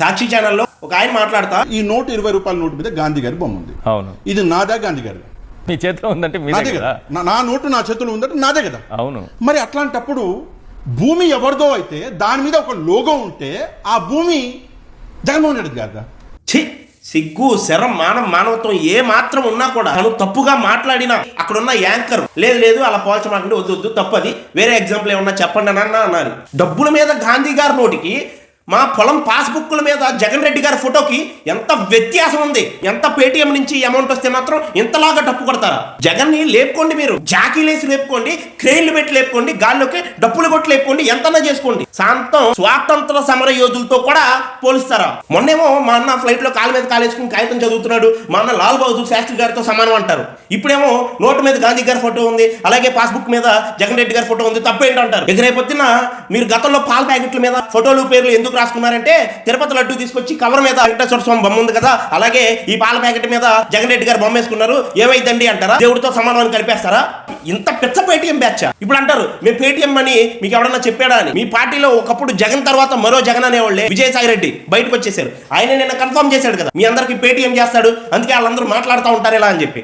సాక్షి ఛానల్లో ఒక ఆయన మాట్లాడతా, ఈ నోటు 20 రూపాయల నోటు మీద గాంధీ గారి బొమ్మ ఉంది. అవును, ఇది నాదా గాంధీ గారి? మీ చేతిలో ఉందంటే నాదే కదా. నా నోటు నా చేతిలో ఉందంటే నాదే కదా. అవును. మరి అట్లాంటప్పుడు భూమి ఎవరిదో అయితే దాని మీద ఒక లోగో ఉంటే ఆ భూమి జగన్మోహన్ రెడ్డి గారు. ఛీ, సిగ్గు శరం మానవత్వం ఏ మాత్రం ఉన్నా కూడా తను తప్పుగా మాట్లాడినా అక్కడున్న యాంకర్ లేదు అలా పోల్చమాకండి, వద్దు తప్పది, వేరే ఎగ్జాంపుల్ ఏమన్నా చెప్పండి అని అన్నారు. డబ్బుల మీద గాంధీ గారి నోటికి మా పొలం పాస్బుక్ల మీద జగన్ రెడ్డి గారి ఫోటోకి ఎంత వ్యత్యాసం ఉంది. ఎంత పేటిఎం నుంచి అమౌంట్ వస్తే మాత్రం ఇంతలాగా డప్పు కొడతారా? జగన్ ని లేపుకోండి, మీరు జాకీలేసి లేపుకోండి, క్రెయిన్లు పెట్టి లేపుకోండి, గాల్లోకి డప్పులు కొట్టి లేపుకోండి, ఎంతనా చేసుకోండి. శాంతం స్వాతంత్ర సమర యోధులతో కూడా పోలిస్తారా? మొన్నేమో మా అన్న ఫ్లైట్ లో కాలు మీద కాలేసుకుని కాగితం చదువుతున్నాడు, మా అన్న లాల్ బహదూర్ శాస్త్రి గారితో సమానం అంటారు. ఇప్పుడేమో నోటు మీద గాంధీ గారి ఫోటో ఉంది, అలాగే పాస్బుక్ మీద జగన్ రెడ్డి గారి ఫోటో ఉంది, తప్పేంటంటారు. ఇక రేపొద్దున మీరు గతంలో పాల ప్యాకెట్ల మీద ఫోటోలు పేర్లు ఎందుకు రాసుకున్నారంటే, తిరుపతి లడ్డు తీసుకొచ్చి కవర్ మీద వెంకటేశ్వర స్వామి బొమ్మ ఉంది కదా, అలాగే ఈ పాల ప్యాకెట్ మీద జగన్ రెడ్డి గారు బొమ్మ వేసుకున్నారు, ఏమైందండి అంటారా? దేవుడితో సమానం అని కలిపేస్తారా? ఇంత పెద్ద పేటీఎం బ్యాచ్. ఇప్పుడు అంటారు మేము పేటీఎం అని మీకు ఎవడన్నా చెప్పాడా అని. మీ పార్టీలో ఒకప్పుడు జగన్ తర్వాత మరో జగన్ అనేవాళ్ళే విజయసాయి రెడ్డి బయటకు వచ్చేసారు. ఆయన నిన్న కన్ఫర్మ్ చేశాడు కదా, మీ అందరికి పేటీఎం చేస్తాడు, అందుకే వాళ్ళందరూ మాట్లాడుతూ ఉంటారు ఇలా అని చెప్పి.